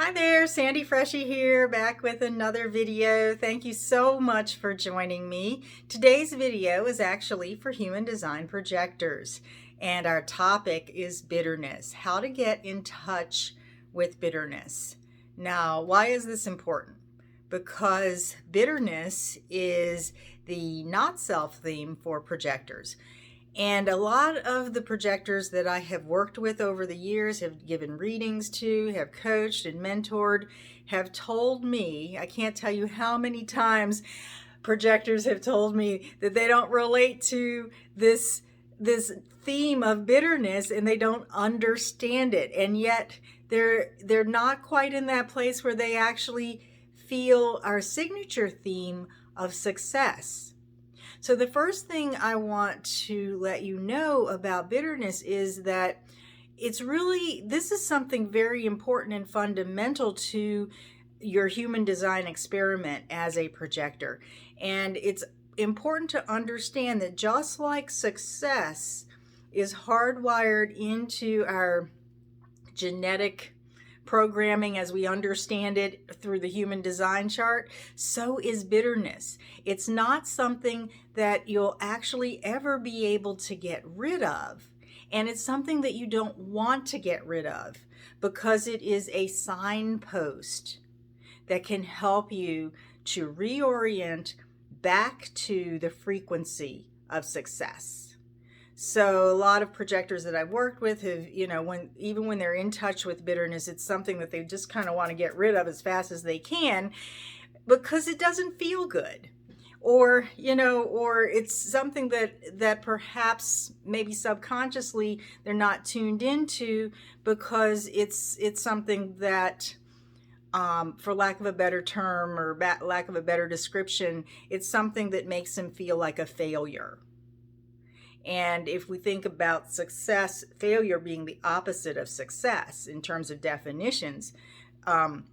Hi there, Sandy Freshy here, back with another video. Thank you so much for joining me. Today's video is actually for Human Design Projectors, and our topic is bitterness, how to get in touch with bitterness. Now, why is this important? Because bitterness is the not self theme for projectors. And a lot of the projectors that I have worked with over the years, have given readings to, have coached and mentored, have told me, I can't tell you how many times projectors have told me that they don't relate to this theme of bitterness and they don't understand it. And yet they're not quite in that place where they actually feel our signature theme of success. So the first thing I want to let you know about bitterness is that this is something very important and fundamental to your human design experiment as a projector. And it's important to understand that just like success is hardwired into our genetic programming as we understand it through the human design chart, so is bitterness. It's not something that you'll actually ever be able to get rid of. And it's something that you don't want to get rid of because it is a signpost that can help you to reorient back to the frequency of success. So a lot of projectors that I've worked with have, even when they're in touch with bitterness, it's something that they just kind of want to get rid of as fast as they can because it doesn't feel good. Or it's something that perhaps maybe subconsciously they're not tuned into because it's something that, for lack of a better term or lack of a better description, it's something that makes them feel like a failure. And if we think about success, failure being the opposite of success in terms of definitions, and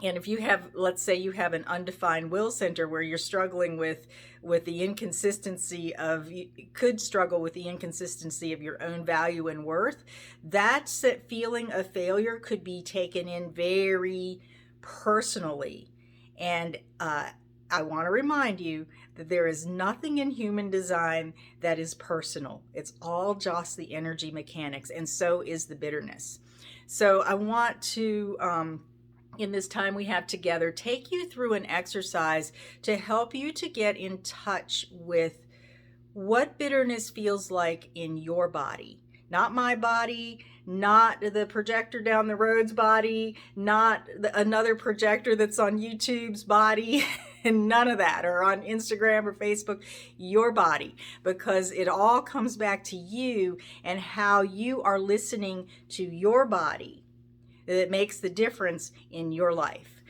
if you have, let's say you have an undefined will center where you're struggling with the inconsistency of, you could struggle with the inconsistency of your own value and worth, that feeling of failure could be taken in very personally. And I want to remind you that there is nothing in human design that is personal. It's all just the energy mechanics, and so is the bitterness. So I want to, in this time we have together, take you through an exercise to help you to get in touch with what bitterness feels like in your body. Not my body, not the projector down the road's body, not another projector that's on YouTube's body, and none of that, or on Instagram or Facebook, your body, because it all comes back to you and how you are listening to your body that makes the difference in your life.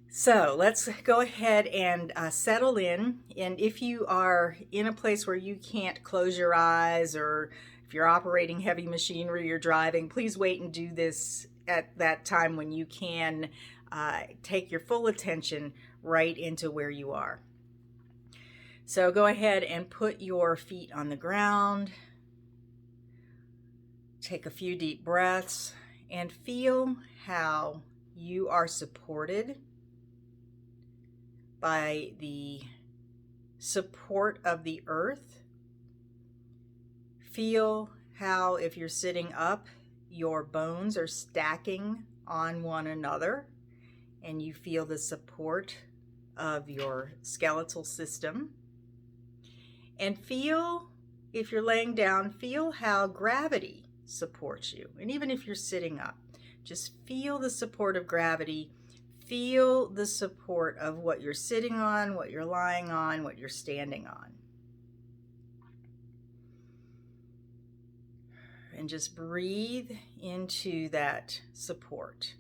So let's go ahead and settle in. And if you are in a place where you can't close your eyes, or if you're operating heavy machinery or driving, please wait and do this at that time when you can take your full attention right into where you are. So go ahead and put your feet on the ground. Take a few deep breaths and feel how you are supported by the support of the earth. Feel how, if you're sitting up, your bones are stacking on one another and you feel the support of your skeletal system. And feel, if you're laying down, feel how gravity supports you. And even if you're sitting up, just feel the support of gravity. Feel the support of what you're sitting on, what you're lying on, what you're standing on. And just breathe into that support,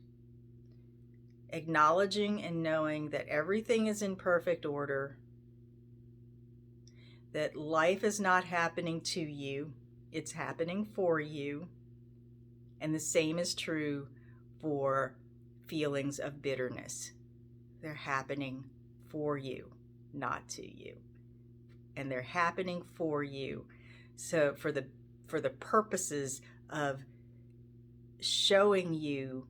acknowledging and knowing that everything is in perfect order, that life is not happening to you, it's happening for you. And the same is true for feelings of bitterness. They're happening for you, not to you. And they're happening for you. So for the purposes of showing you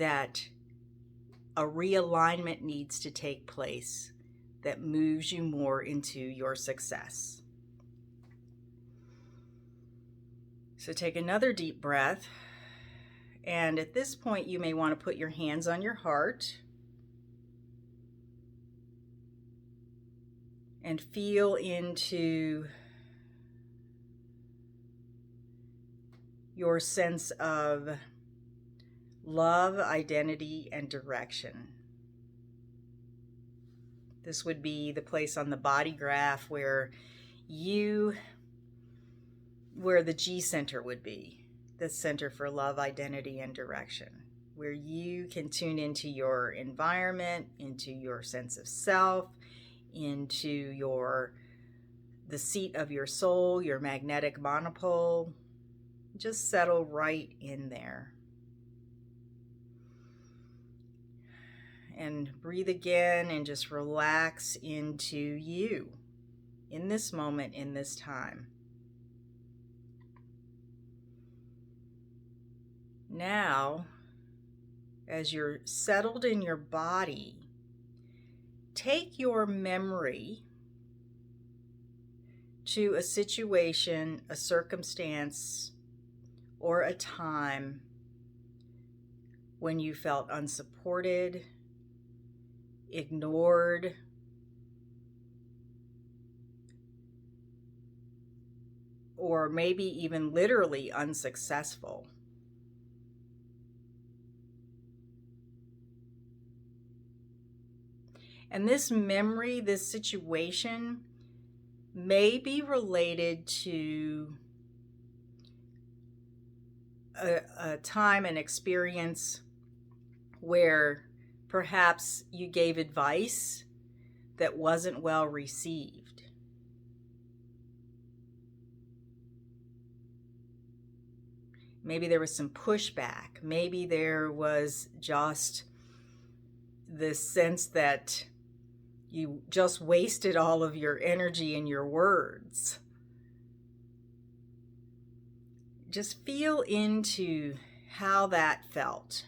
that a realignment needs to take place that moves you more into your success. So take another deep breath. And at this point, you may want to put your hands on your heart and feel into your sense of love, identity, and direction. This would be the place on the body graph where the G center would be, the center for love, identity, and direction, where you can tune into your environment, into your sense of self, into the seat of your soul, your magnetic monopole. Just settle right in there. And breathe again and just relax into you in this moment, in this time. Now, as you're settled in your body, take your memory to a situation, a circumstance, or a time when you felt unsupported, ignored, or maybe even literally unsuccessful. And this memory, this situation, may be related to a time and experience where perhaps you gave advice that wasn't well received. Maybe there was some pushback. Maybe there was just this sense that you just wasted all of your energy in your words. Just feel into how that felt.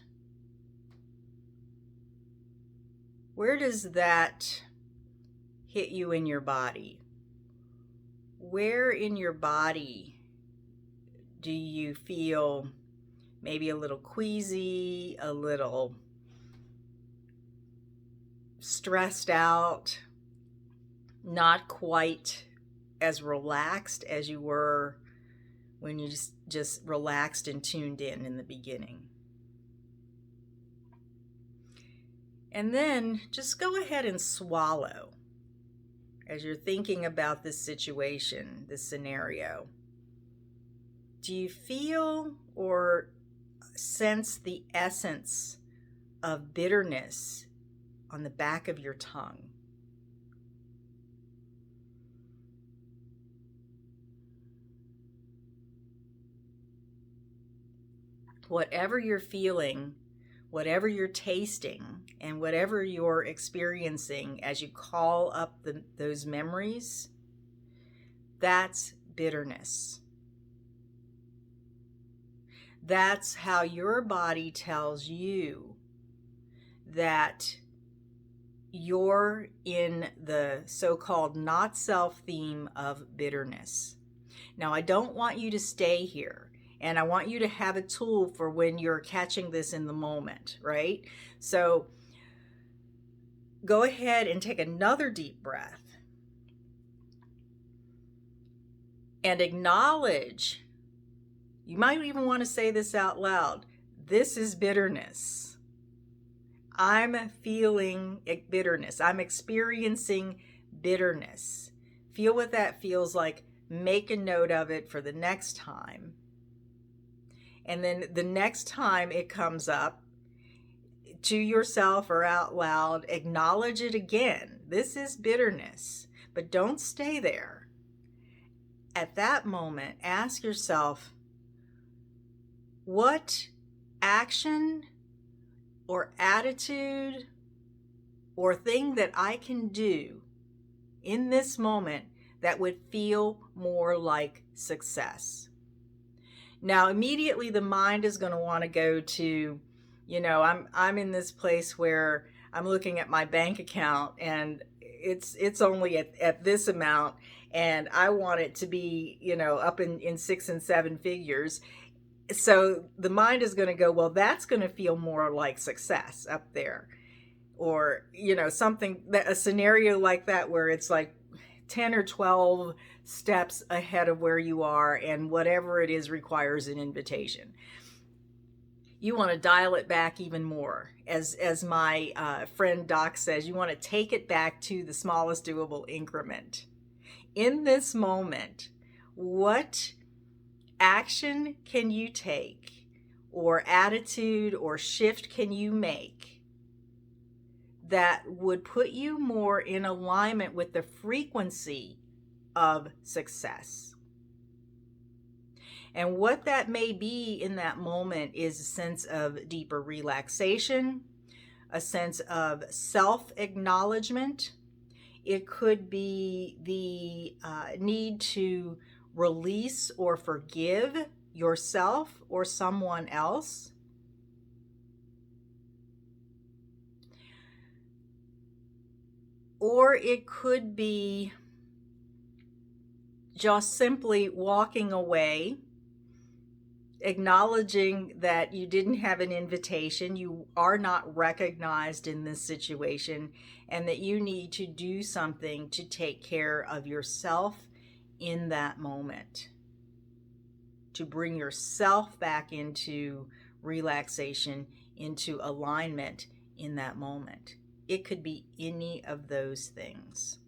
Where does that hit you in your body? Where in your body do you feel maybe a little queasy, a little stressed out, not quite as relaxed as you were when you just relaxed and tuned in the beginning? And then just go ahead and swallow as you're thinking about this situation, this scenario. Do you feel or sense the essence of bitterness on the back of your tongue? Whatever you're feeling, whatever you're tasting, and whatever you're experiencing as you call up those memories, that's bitterness. That's how your body tells you that you're in the so-called not self theme of bitterness. Now, I don't want you to stay here. And I want you to have a tool for when you're catching this in the moment, right? So go ahead and take another deep breath and acknowledge. You might even want to say this out loud. This is bitterness. I'm feeling bitterness. I'm experiencing bitterness. Feel what that feels like. Make a note of it for the next time. And then the next time it comes up to yourself or out loud, acknowledge it again. This is bitterness, but don't stay there. At that moment, ask yourself, what action or attitude or thing that I can do in this moment that would feel more like success? Now, immediately the mind is going to want to go to, I'm in this place where I'm looking at my bank account and it's only at this amount, and I want it to be, up in 6 and 7 figures. So the mind is going to go, well, that's going to feel more like success up there. Or, something that a scenario like that where it's like 10 or 12 steps ahead of where you are, and whatever it is requires an invitation. You want to dial it back even more. As my friend Doc says, you want to take it back to the smallest doable increment. In this moment, what action can you take, or attitude or shift can you make that would put you more in alignment with the frequency of success? And what that may be in that moment is a sense of deeper relaxation, a sense of self-acknowledgement. It could be the need to release or forgive yourself or someone else. Or it could be just simply walking away, acknowledging that you didn't have an invitation, you are not recognized in this situation, and that you need to do something to take care of yourself in that moment, to bring yourself back into relaxation, into alignment in that moment. It could be any of those things.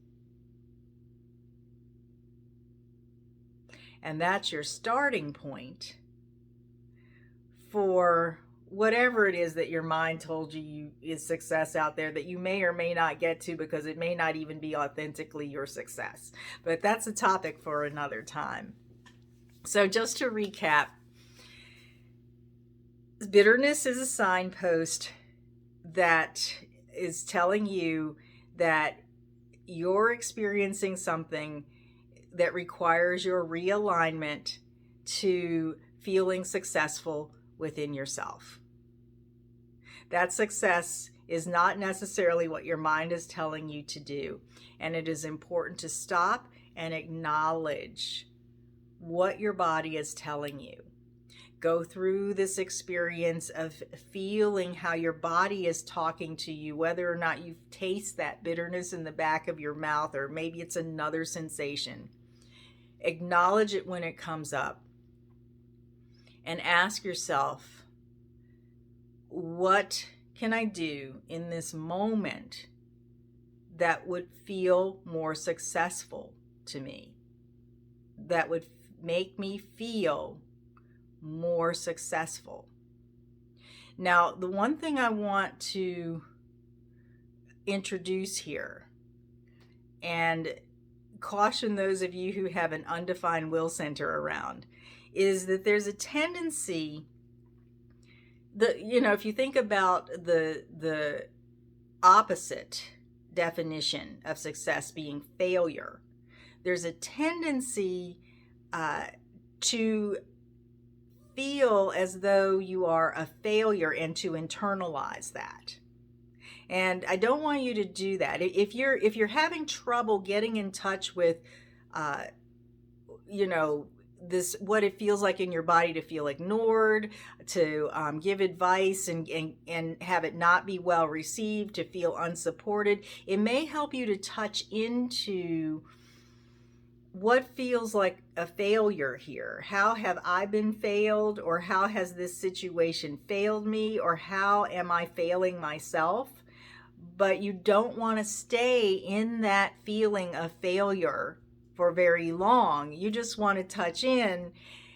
And that's your starting point for whatever it is that your mind told you is success out there that you may or may not get to, because it may not even be authentically your success. But that's a topic for another time. So just to recap, bitterness is a signpost that is telling you that you're experiencing something that requires your realignment to feeling successful within yourself. That success is not necessarily what your mind is telling you to do. And it is important to stop and acknowledge what your body is telling you. Go through this experience of feeling how your body is talking to you, whether or not you taste that bitterness in the back of your mouth, or maybe it's another sensation. Acknowledge it when it comes up. And ask yourself, what can I do in this moment that would feel more successful to me? That would make me feel more successful. Now, the one thing I want to introduce here, and caution those of you who have an undefined will center around, is that there's a tendency that, if you think about the opposite definition of success being failure, there's a tendency to feel as though you are a failure and to internalize that. And I don't want you to do that. If you're having trouble getting in touch with this, what it feels like in your body to feel ignored, to give advice and have it not be well received, to feel unsupported, it may help you to touch into what feels like a failure here. How have I been failed, or how has this situation failed me, or how am I failing myself? But you don't want to stay in that feeling of failure for very long. You just want to touch in,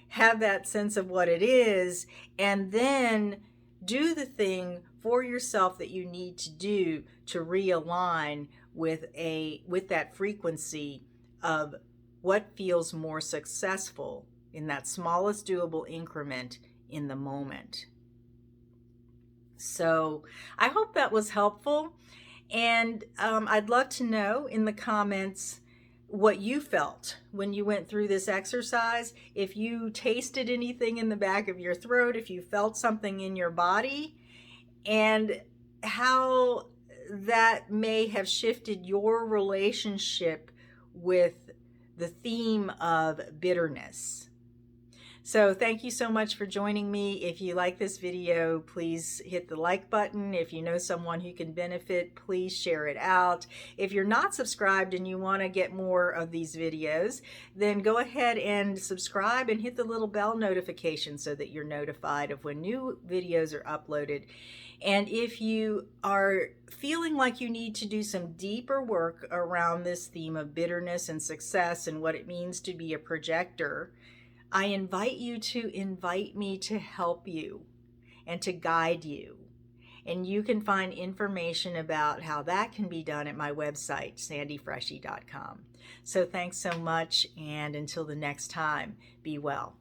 have that sense of what it is, and then do the thing for yourself that you need to do to realign with that frequency of what feels more successful in that smallest doable increment in the moment. So I hope that was helpful. And I'd love to know in the comments what you felt when you went through this exercise. If you tasted anything in the back of your throat, if you felt something in your body, and how that may have shifted your relationship with the theme of bitterness. So thank you so much for joining me. If you like this video, please hit the like button. If you know someone who can benefit, please share it out. If you're not subscribed and you want to get more of these videos, then go ahead and subscribe and hit the little bell notification so that you're notified of when new videos are uploaded. And if you are feeling like you need to do some deeper work around this theme of bitterness and success and what it means to be a projector, I invite you to invite me to help you and to guide you. And you can find information about how that can be done at my website, sandyfreshy.com. So thanks so much, and until the next time, be well.